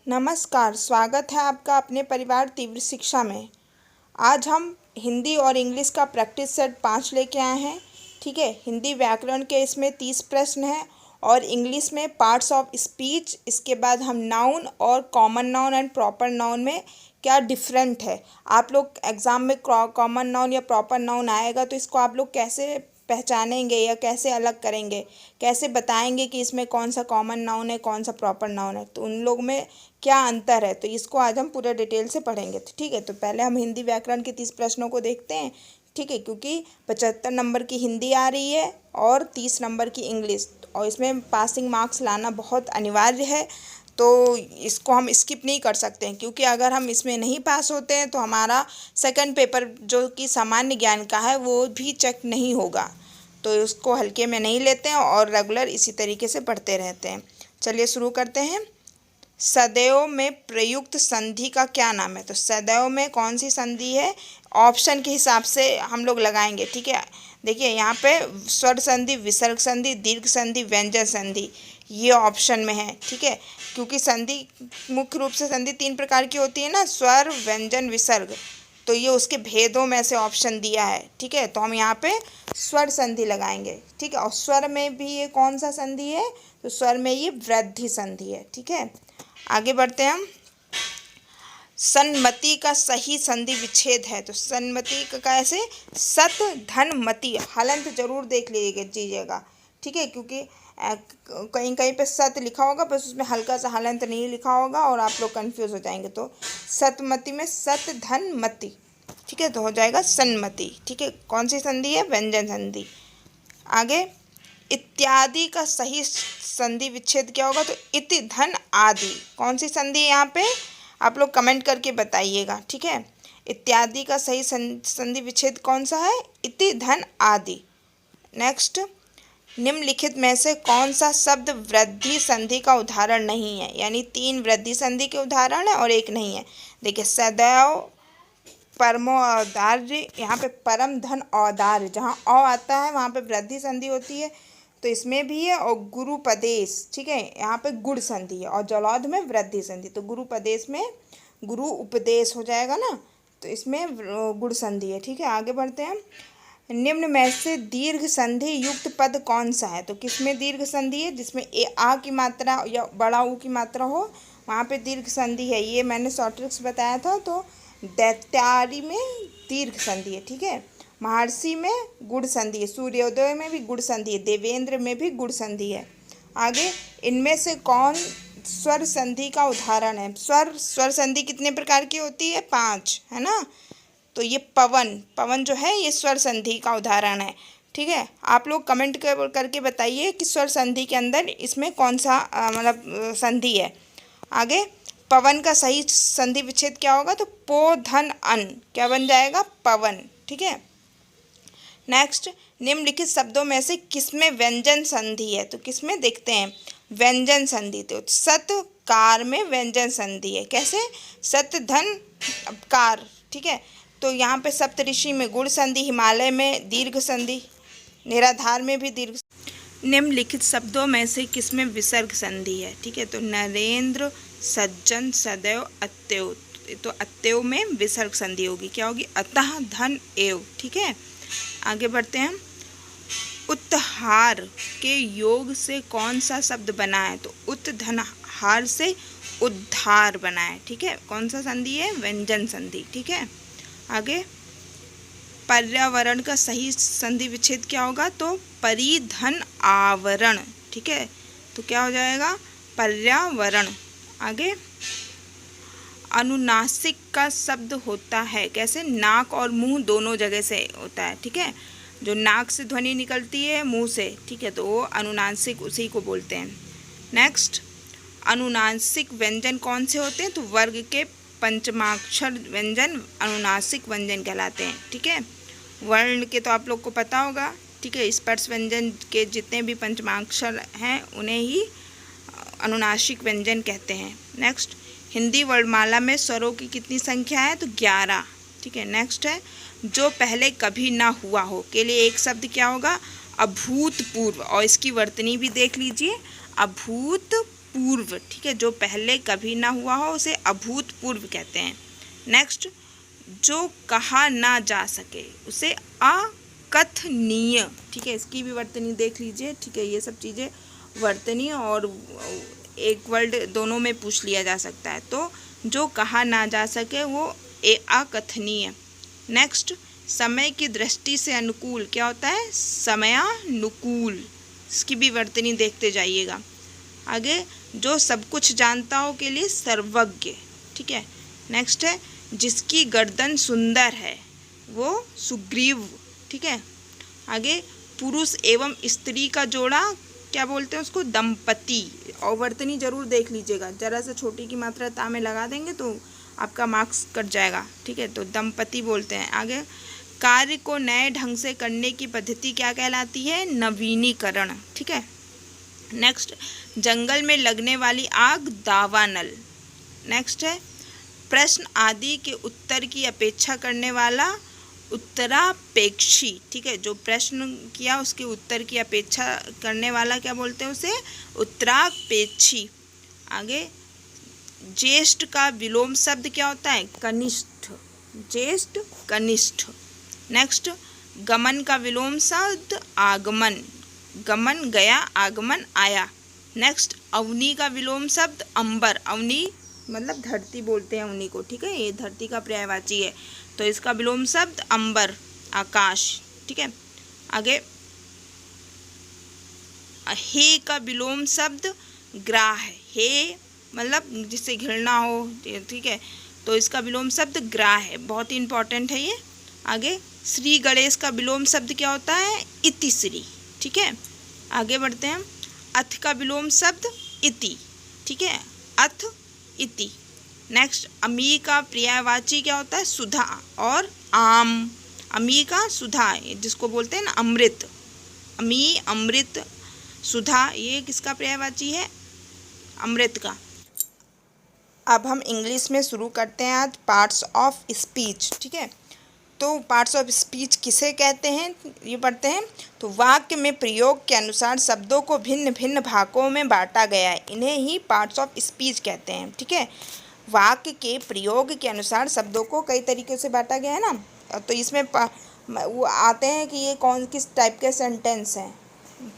नमस्कार, स्वागत है आपका अपने परिवार तीव्र शिक्षा में। आज हम हिंदी और इंग्लिश का प्रैक्टिस सेट 5 लेके आए हैं। ठीक है, हिंदी व्याकरण के इसमें 30 प्रश्न हैं और इंग्लिश में पार्ट्स ऑफ स्पीच। इसके बाद हम नाउन और common noun and proper noun में क्या डिफरेंट है। आप लोग एग्ज़ाम में कॉमन नाउन या प्रॉपर नाउन आएगा तो इसको आप लोग कैसे पहचानेंगे या कैसे अलग करेंगे, कैसे बताएंगे कि इसमें कौन सा कॉमन नाउन है, कौन सा प्रॉपर नाउन है, तो उन लोग में क्या अंतर है, तो इसको आज हम पूरे डिटेल से पढ़ेंगे। तो ठीक है, तो पहले हम हिंदी व्याकरण के 30 प्रश्नों को देखते हैं। ठीक है, क्योंकि 75 नंबर की हिंदी आ रही है और 30 नंबर की इंग्लिश, और इसमें पासिंग मार्क्स लाना बहुत अनिवार्य है। तो इसको हम स्किप नहीं कर सकते हैं, क्योंकि अगर हम इसमें नहीं पास होते हैं तो हमारा सेकंड पेपर जो कि सामान्य ज्ञान का है वो भी चेक नहीं होगा। तो उसको हल्के में नहीं लेते हैं और रेगुलर इसी तरीके से पढ़ते रहते हैं। चलिए शुरू करते हैं। सदैव में प्रयुक्त संधि का क्या नाम है? तो सदैव में कौन सी संधि है? ऑप्शन के हिसाब से हम लोग लगाएंगे। ठीक है, देखिए यहाँ पे स्वर संधि, विसर्ग संधि, दीर्घ संधि, व्यंजन संधि, ये ऑप्शन में है। ठीक है, क्योंकि संधि मुख्य रूप से संधि 3 प्रकार की होती है ना, स्वर, व्यंजन, विसर्ग, तो ये उसके भेदों में से ऑप्शन दिया है। ठीक है, तो हम यहाँ पे स्वर संधि लगाएंगे। ठीक है, और स्वर में भी ये कौन सा संधि है? तो स्वर में ये वृद्धि संधि है। ठीक है, आगे बढ़ते हैं हम। सन्मति का सही संधि विच्छेद है। तो सन्मति का कैसे? सत धन मति, हलंत जरूर देख लीजिएगा। ठीक है, क्योंकि कहीं कहीं पे सत लिखा होगा बस उसमें हल्का सा हलंत नहीं लिखा होगा और आप लोग कंफ्यूज हो जाएंगे। तो सतमति में सत धन मति, ठीक है, तो हो जाएगा सन्मति। ठीक है, कौन सी संधि है? व्यंजन संधि। आगे, इत्यादि का सही संधि विच्छेद क्या होगा? तो इति धन आदि, कौन सी संधि है यहाँ पे? आप लोग कमेंट करके बताइएगा। ठीक है, इत्यादि का सही संधि विच्छेद कौन सा है? इति धन आदि। नेक्स्ट, निम्नलिखित में से कौन सा शब्द वृद्धि संधि का उदाहरण नहीं है? यानी 3 वृद्धि संधि के उदाहरण है और एक नहीं है। देखिए, सदैव, परमो औदार्य, यहाँ पे परम धन औदार्य, जहाँ औ आता है वहाँ पे वृद्धि संधि होती है, तो इसमें भी है। और गुरुपदेश, ठीक है, यहाँ पे गुण संधि है और जलौध में वृद्धि संधि, तो गुरुपदेश में गुरु उपदेश हो जाएगा ना, तो इसमें गुण संधि है। ठीक है, आगे बढ़ते हैं। निम्न में से दीर्घ संधि युक्त पद कौन सा है? तो किसमें दीर्घ संधि है? जिसमें आ की मात्रा या बड़ा ऊ की मात्रा हो वहाँ पे दीर्घ संधि है। ये मैंने शॉर्ट ट्रिक्स बताया था। तो दैत्यारी में दीर्घ संधि है। ठीक है, महर्षि में गुण संधि है, सूर्योदय में भी गुण संधि है, देवेंद्र में भी गुण संधि है। आगे, इनमें से कौन स्वर संधि का उदाहरण है? स्वर संधि कितने प्रकार की होती है? 5, है ना। तो ये पवन जो है ये स्वर संधि का उदाहरण है। ठीक है, आप लोग कमेंट करके बताइए कि स्वर संधि के अंदर इसमें कौन सा मतलब संधि है। आगे, पवन का सही संधि विच्छेद क्या होगा? तो पो धन अन, क्या बन जाएगा? पवन। ठीक है, नेक्स्ट, निम्नलिखित शब्दों में से किसमें व्यंजन संधि है? तो किसमें? देखते हैं, व्यंजन संधि। तो सत कार में व्यंजन संधि है। कैसे? सत धन कार। ठीक है, तो यहाँ पे सप्तऋषि में गुण संधि, हिमालय में दीर्घ संधि, निराधार में भी दीर्घ। निम्नलिखित शब्दों में से किसमें विसर्ग संधि है? ठीक है, तो नरेंद्र, सज्जन, सदैव, अत्यव, तो अत्यव में विसर्ग संधि होगी। क्या होगी? अतः धन एव। ठीक है, आगे बढ़ते हैं। उत्हार के योग से कौन सा शब्द बना है? तो उत धन हार से उद्धार बना है। ठीक है, कौन सा संधि है? व्यंजन संधि। ठीक है, आगे, पर्यावरण का सही संधि विच्छेद क्या होगा? तो परिधन आवरण। ठीक है, तो क्या हो जाएगा? पर्यावरण। आगे, अनुनासिक का शब्द होता है कैसे? नाक और मुंह दोनों जगह से होता है। ठीक है, जो नाक से ध्वनि निकलती है मुंह से, ठीक है, तो वो अनुनासिक उसी को बोलते हैं। नेक्स्ट, अनुनासिक व्यंजन कौन से होते हैं? तो वर्ग के पंचमाक्षर व्यंजन अनुनासिक व्यंजन कहलाते हैं। ठीक है, वर्ण के तो आप लोग को पता होगा। ठीक है, स्पर्श व्यंजन के जितने भी पंचमाक्षर हैं उन्हें ही अनुनासिक व्यंजन कहते हैं। नेक्स्ट, हिंदी वर्णमाला में स्वरों की कितनी संख्या है? तो 11। ठीक है, नेक्स्ट है, जो पहले कभी ना हुआ हो के लिए एक शब्द क्या होगा? अभूतपूर्व, और इसकी वर्तनी भी देख लीजिए, अभूतपूर्व। पूर्व, ठीक है, जो पहले कभी ना हुआ हो उसे अभूतपूर्व कहते हैं। नेक्स्ट, जो कहा ना जा सके उसे अकथनीय, ठीक है, इसकी भी वर्तनी देख लीजिए, ठीक है, ये सब चीज़ें वर्तनी और एक वर्ड दोनों में पूछ लिया जा सकता है। तो जो कहा ना जा सके वो अकथनीय। नेक्स्ट, समय की दृष्टि से अनुकूल क्या होता है? समयानुकूल, इसकी भी वर्तनी देखते जाइएगा। आगे, जो सब कुछ जानता हो के लिए सर्वज्ञ, ठीक है। नेक्स्ट है, जिसकी गर्दन सुंदर है वो सुग्रीव, ठीक है। आगे, पुरुष एवं स्त्री का जोड़ा क्या बोलते हैं उसको? दंपति। और वर्तनी जरूर देख लीजिएगा, जरा सा छोटी की मात्रा ता में लगा देंगे तो आपका मार्क्स कट जाएगा, ठीक है। तो दंपति बोलते हैं। आगे, कार्य को नए ढंग से करने की पद्धति क्या कहलाती है? नवीनीकरण, ठीक है। नेक्स्ट, जंगल में लगने वाली आग दावानल। नेक्स्ट है, प्रश्न आदि के उत्तर की अपेक्षा करने वाला उत्तरापेक्षी, ठीक है, जो प्रश्न किया उसके उत्तर की अपेक्षा करने वाला क्या बोलते हैं उसे? उत्तरापेक्षी। आगे, ज्येष्ठ का विलोम शब्द क्या होता है? कनिष्ठ, ज्येष्ठ कनिष्ठ। नेक्स्ट, गमन का विलोम शब्द आगमन, गमन गया, आगमन आया। नेक्स्ट, अवनी का विलोम शब्द अंबर, अवनी मतलब धरती बोलते हैं अवनी को, ठीक है, ये धरती का पर्यायवाची है, तो इसका विलोम शब्द अंबर, आकाश, ठीक है। आगे, हे का विलोम शब्द ग्राह, हे मतलब जिससे घृणा हो, ठीक है, तो इसका विलोम शब्द ग्राह है, बहुत ही इंपॉर्टेंट है ये। आगे, श्री गणेश का विलोम शब्द क्या होता है? इतिश्री, ठीक है। आगे बढ़ते हैं, अथ का विलोम शब्द इति, ठीक है, अथ इति। नेक्स्ट, अमी का पर्यायवाची क्या होता है? सुधा और आम, अमी का सुधा, जिसको बोलते हैं ना अमृत, अमी अमृत, सुधा ये किसका पर्यायवाची है? अमृत का। अब हम इंग्लिश में शुरू करते हैं आज पार्ट्स ऑफ स्पीच, ठीक है। तो पार्ट्स ऑफ स्पीच किसे कहते हैं ये पढ़ते हैं। तो वाक्य में प्रयोग के अनुसार शब्दों को भिन्न भिन्न भागों में बांटा गया है, इन्हें ही पार्ट्स ऑफ स्पीच कहते हैं, ठीक है। वाक्य के प्रयोग के अनुसार शब्दों को कई तरीके से बांटा गया है ना, तो इसमें वो आते हैं कि ये कौन किस टाइप के सेंटेंस हैं।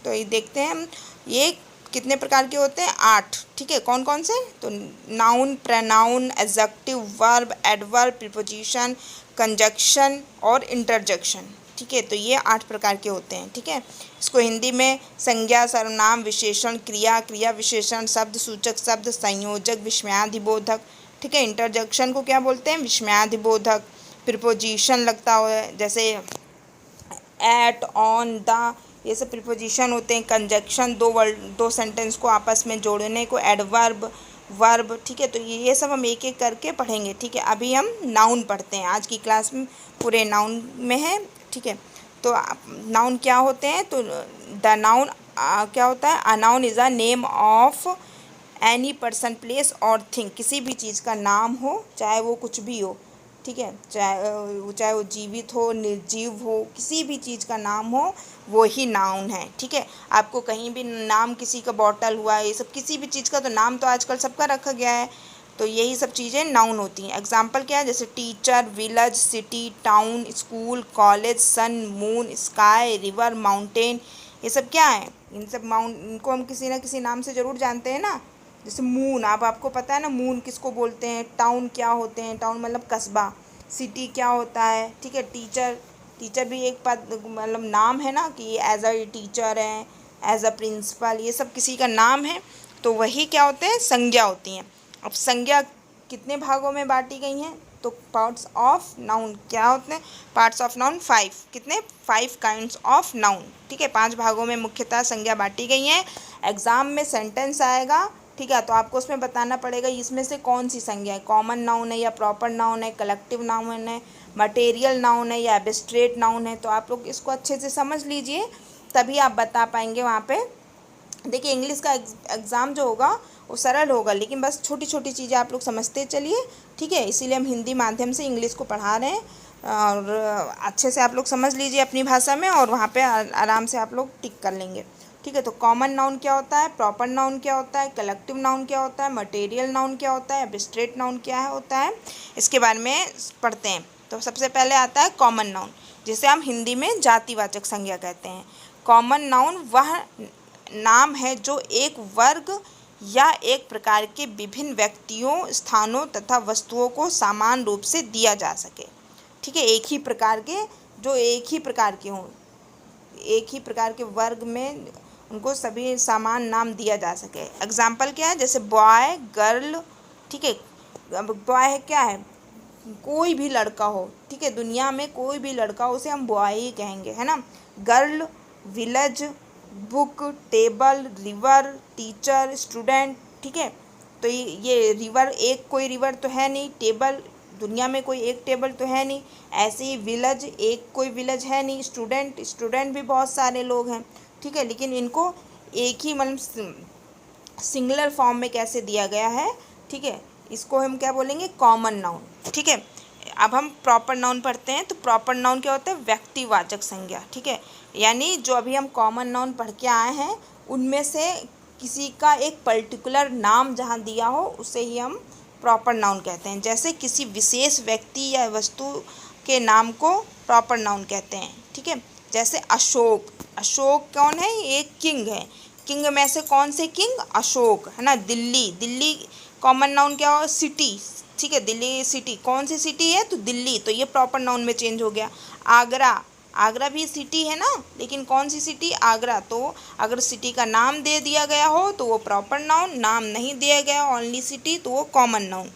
तो ये देखते हैं हम, ये कितने प्रकार के होते हैं? 8, ठीक है। कौन कौन से? तो noun, pronoun, adjective, verb, adverb, preposition, conjunction और इंटरजेक्शन, ठीक है। तो ये 8 प्रकार के होते हैं, ठीक है। इसको हिंदी में संज्ञा, सर्वनाम, विशेषण, क्रिया, क्रिया विशेषण, शब्द सूचक शब्द, संयोजक, विस्मयादिबोधक, ठीक है। इंटरजेक्शन को क्या बोलते हैं? विस्मयादिबोधक। प्रीपोजिशन लगता हुआ जैसे एट, ऑन, द, ये सब प्रीपोजिशन होते हैं। कंजक्शन, दो सेंटेंस को आपस में जोड़ने को एडवर्ब, वर्ब, ठीक है। तो ये सब हम एक एक करके पढ़ेंगे, ठीक है। अभी हम नाउन पढ़ते हैं, आज की क्लास में पूरे नाउन में है, ठीक है। तो नाउन क्या होते हैं? तो द नाउन क्या होता है? A noun is a name of any person, place और थिंग, किसी भी चीज़ का नाम हो, चाहे वो कुछ भी हो, ठीक है, चाहे वो जीवित हो, निर्जीव हो, किसी भी चीज़ का नाम हो वो ही नाउन है, ठीक है। आपको कहीं भी नाम किसी का बॉटल हुआ, ये सब किसी भी चीज़ का तो नाम तो आजकल सबका रखा गया है, तो यही सब चीज़ें नाउन होती हैं। एग्जाम्पल क्या है? जैसे teacher, village, city, town, school, college, sun, moon, sky, river, mountain, ये सब क्या है? इन सब इनको हम किसी ना किसी नाम से ज़रूर जानते हैं ना। जैसे मून, आपको पता है ना मून किसको बोलते हैं। टाउन क्या होते हैं? टाउन मतलब कस्बा। सिटी क्या होता है? ठीक है। टीचर भी एक मतलब नाम है ना, कि एज अ टीचर है, एज अ प्रिंसिपल, ये सब किसी का नाम है, तो वही क्या होते हैं? संज्ञा होती हैं। अब संज्ञा कितने भागों में बांटी गई हैं? तो पार्ट्स ऑफ नाउन क्या होते हैं? पार्ट्स ऑफ नाउन 5, कितने? 5 काइंड्स ऑफ नाउन, ठीक है। 5 भागों में मुख्यतः संज्ञा बांटी गई हैं। एग्जाम में सेंटेंस आएगा, ठीक है, तो आपको उसमें बताना पड़ेगा इसमें से कौन सी संज्ञा है, कॉमन नाउन है या प्रॉपर नाउन है, कलेक्टिव नाउन है, मटेरियल नाउन है या एब्स्ट्रेट नाउन है। तो आप लोग इसको अच्छे से समझ लीजिए, तभी आप बता पाएंगे वहाँ पे। देखिए इंग्लिश का एग्ज़ाम जो होगा वो सरल होगा, लेकिन बस छोटी छोटी चीज़ें आप लोग समझते चलिए, ठीक है। इसीलिए हम हिंदी माध्यम से इंग्लिश को पढ़ा रहे हैं, और अच्छे से आप लोग समझ लीजिए अपनी भाषा में, और वहाँ पे आराम से आप लोग टिक कर लेंगे। ठीक है। तो कॉमन नाउन क्या होता है, प्रॉपर नाउन क्या होता है, कलेक्टिव नाउन क्या होता है, मटेरियल नाउन क्या होता है, एब्स्ट्रैक्ट नाउन क्या होता है, इसके बारे में पढ़ते हैं। तो सबसे पहले आता है कॉमन नाउन, जिसे हम हिंदी में जातिवाचक संज्ञा कहते हैं। कॉमन नाउन वह नाम है जो एक वर्ग या एक प्रकार के विभिन्न व्यक्तियों, स्थानों तथा वस्तुओं को समान रूप से दिया जा सके। ठीक है, एक ही प्रकार के, जो एक ही प्रकार के हों, एक ही प्रकार के वर्ग में उनको सभी समान नाम दिया जा सके। एग्जाम्पल क्या है, जैसे बॉय, गर्ल। ठीक है, अब बॉय क्या है, कोई भी लड़का हो, ठीक है, दुनिया में कोई भी लड़का हो उसे हम बॉय ही कहेंगे, है ना। Girl, village, book, table, river, teacher, student. ठीक है, तो ये रिवर, एक कोई रिवर तो है नहीं, टेबल, दुनिया में कोई एक टेबल तो है नहीं, ऐसे ही विलेज, एक कोई विलेज है नहीं, स्टूडेंट, स्टूडेंट भी बहुत सारे लोग हैं। ठीक है, लेकिन इनको एक ही मतलब सिंगुलर फॉर्म में कैसे दिया गया है। ठीक है, इसको हम क्या बोलेंगे, कॉमन नाउन। ठीक है, अब हम प्रॉपर नाउन पढ़ते हैं। तो प्रॉपर नाउन क्या होता है, व्यक्तिवाचक संज्ञा। ठीक है, यानी जो अभी हम कॉमन नाउन पढ़ के आए हैं उनमें से किसी का एक पर्टिकुलर नाम जहाँ दिया हो उसे ही हम प्रॉपर नाउन कहते हैं। जैसे किसी विशेष व्यक्ति या वस्तु के नाम को प्रॉपर नाउन कहते हैं। ठीक है, जैसे अशोक, अशोक कौन है, एक किंग है। किंग में से कौन से किंग, अशोक, है ना। दिल्ली, दिल्ली कॉमन नाउन क्या हो, सिटी। ठीक है, दिल्ली सिटी, कौन सी सिटी है, तो दिल्ली, तो ये प्रॉपर नाउन में चेंज हो गया। आगरा, आगरा भी सिटी है ना, लेकिन कौन सी सिटी, आगरा। तो अगर सिटी का नाम दे दिया गया हो तो वो प्रॉपर नाउन, नाम नहीं दिया गया ओनली सिटी तो वो common noun.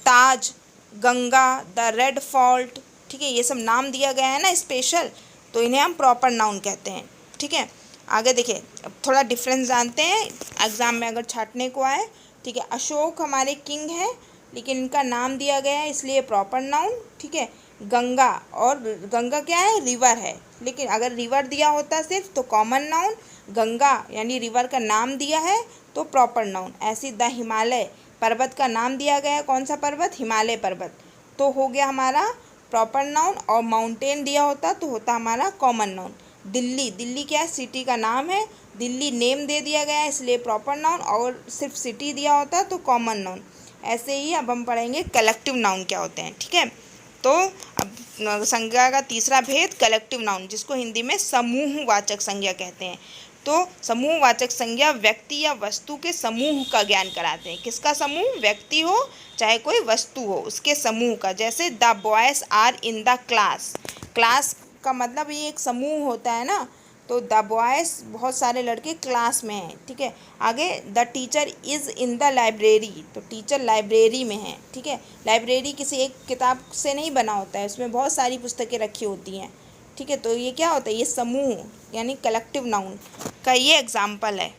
Taj, Ganga, the red fort. ठीक है, ये सब नाम दिया गया है ना स्पेशल, तो इन्हें हम प्रॉपर नाउन कहते हैं। ठीक है, आगे देखिए, अब थोड़ा डिफरेंस जानते हैं एग्जाम में अगर छाटने को आए। ठीक है, अशोक हमारे किंग है लेकिन इनका नाम दिया गया है इसलिए प्रॉपर नाउन। ठीक है, गंगा, और गंगा क्या है, रिवर है, लेकिन अगर रिवर दिया होता सिर्फ तो कॉमन नाउन। गंगा यानी रिवर का नाम दिया है तो प्रॉपर नाउन। ऐसी द हिमालय, पर्वत का नाम दिया गया है, कौन सा पर्वत, हिमालय पर्वत, तो हो गया हमारा प्रॉपर नाउन। और माउंटेन दिया होता तो होता हमारा कॉमन नाउन। दिल्ली, दिल्ली क्या है, सिटी का नाम है, दिल्ली नेम दे दिया गया है इसलिए प्रॉपर नाउन, और सिर्फ सिटी दिया होता तो कॉमन नाउन। ऐसे ही अब हम पढ़ेंगे कलेक्टिव नाउन क्या होते हैं। ठीक है, तो अब संज्ञा का तीसरा भेद कलेक्टिव नाउन, जिसको हिंदी में समूहवाचक संज्ञा कहते हैं। तो समूहवाचक संज्ञा व्यक्ति या वस्तु के समूह का ज्ञान कराते हैं। किसका समूह, व्यक्ति हो चाहे कोई वस्तु हो, उसके समूह का। जैसे the boys are in the class, class का मतलब ये एक समूह होता है ना, तो द बॉयज़ बहुत सारे लड़के क्लास में हैं। ठीक है, आगे the teacher is in the library, तो टीचर लाइब्रेरी में है। ठीक है, लाइब्रेरी किसी एक किताब से नहीं बना होता है, उसमें बहुत सारी पुस्तकें रखी होती हैं। ठीक है, तो ये क्या होता है, ये समूह यानी कलेक्टिव नाउन का ये एग्जाम्पल है।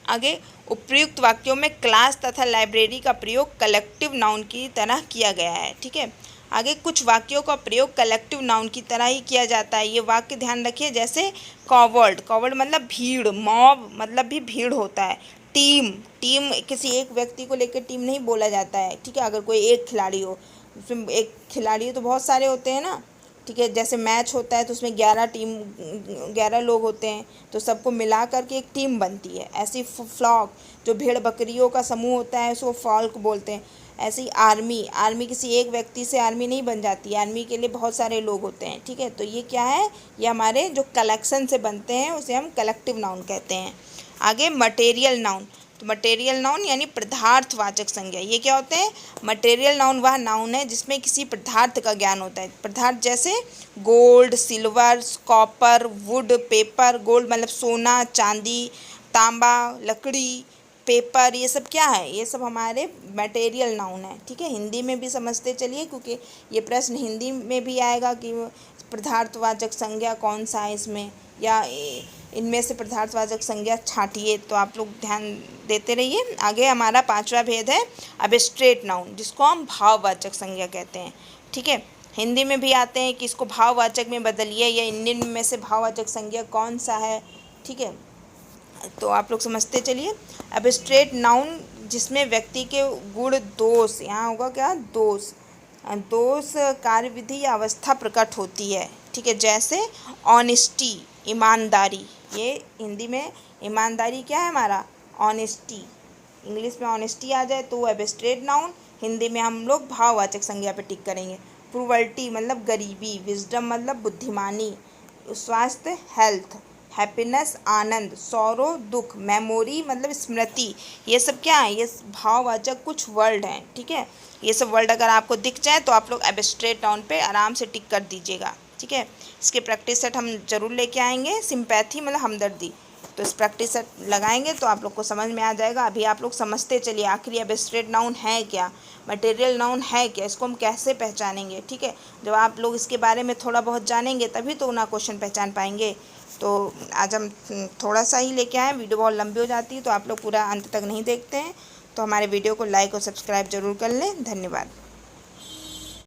आगे उपयुक्त वाक्यों में क्लास तथा लाइब्रेरी का प्रयोग कलेक्टिव नाउन की तरह किया गया है। ठीक है, आगे कुछ वाक्यों का प्रयोग कलेक्टिव नाउन की तरह ही किया जाता है। ये वाक्य ध्यान रखिए, जैसे कॉवर्ड, कॉवर्ड मतलब भीड़, मॉब मतलब भी भीड़ होता है। टीम, टीम किसी एक व्यक्ति को लेकर टीम नहीं बोला जाता है। ठीक है, अगर कोई एक खिलाड़ी हो, उसमें एक खिलाड़ी हो तो बहुत सारे होते हैं ना। ठीक है, जैसे मैच होता है तो उसमें 11 लोग होते हैं, तो सबको मिला करके एक टीम बनती है। ऐसी फ्लॉक, जो भेड़ बकरियों का समूह होता है उसको फ्लॉक बोलते हैं। ऐसी आर्मी, आर्मी किसी एक व्यक्ति से आर्मी नहीं बन जाती, आर्मी के लिए बहुत सारे लोग होते हैं। ठीक है, तो ये क्या है, ये हमारे जो कलेक्शन से बनते हैं उसे हम कलेक्टिव नाउन कहते हैं। आगे मटेरियल नाउन, तो मटेरियल नाउन यानी पदार्थवाचक संज्ञा। ये क्या होते हैं, मटेरियल नाउन वह नाउन है जिसमें किसी पदार्थ का ज्ञान होता है। पदार्थ जैसे gold, silver, copper, would, paper. Gold मतलब सोना, चांदी, तांबा, लकड़ी, पेपर, ये सब क्या है, ये सब हमारे मटेरियल नाउन है। ठीक है, हिंदी में भी समझते चलिए क्योंकि ये प्रश्न हिंदी में भी आएगा कि पदार्थवाचक संज्ञा कौन सा है इसमें, या इनमें से पदार्थवाचक संज्ञा छांटिए, तो आप लोग ध्यान देते रहिए। आगे हमारा पांचवा भेद है एब्स्ट्रैक्ट नाउन, जिसको हम भाववाचक संज्ञा कहते हैं। ठीक है, हिंदी में भी आते हैं कि इसको भाववाचक में बदलिए, या इनमें में से भाववाचक संज्ञा कौन सा है। ठीक है, तो आप लोग समझते चलिए। एब्स्ट्रैक्ट नाउन जिसमें व्यक्ति के गुण, दोष, यहाँ होगा क्या, दोष, दोष, कार्यविधि या अवस्था प्रकट होती है। ठीक है, जैसे ऑनेस्टी, ईमानदारी, ये हिंदी में ईमानदारी क्या है हमारा, ऑनेस्टी। इंग्लिश में ऑनेस्टी आ जाए तो वो एब्स्ट्रैक्ट नाउन, हिंदी में हम लोग भाववाचक संज्ञा पे टिक करेंगे। प्रूवल्टी मतलब गरीबी, विजडम मतलब बुद्धिमानी, स्वास्थ्य हेल्थ, हैप्पीनेस आनंद, सौरो दुख, मेमोरी मतलब स्मृति। ये सब क्या है, ये भाववाचक कुछ वर्ड हैं, ठीक है। ये सब वर्ड अगर आपको दिख जाए तो आप लोग एब्स्ट्रैक्ट नाउन पे आराम से टिक कर दीजिएगा, ठीक है। इसके प्रैक्टिस सेट हम जरूर लेके आएंगे। सिंपैथी मतलब हमदर्दी, तो इस प्रैक्टिस सेट लगाएंगे तो आप लोग को समझ में आ जाएगा। अभी आप लोग समझते चलिए आखिर एब्स्ट्रैक्ट नाउन है क्या, मटेरियल नाउन है क्या, इसको हम कैसे पहचानेंगे, ठीक है। जब आप लोग इसके बारे में थोड़ा बहुत जानेंगे तभी तो ना क्वेश्चन पहचान पाएंगे। तो आज हम थोड़ा सा ही लेके आए, वीडियो बहुत लंबी हो जाती है तो आप लोग पूरा अंत तक नहीं देखते हैं। तो हमारे वीडियो को लाइक और सब्सक्राइब जरूर कर लें। धन्यवाद।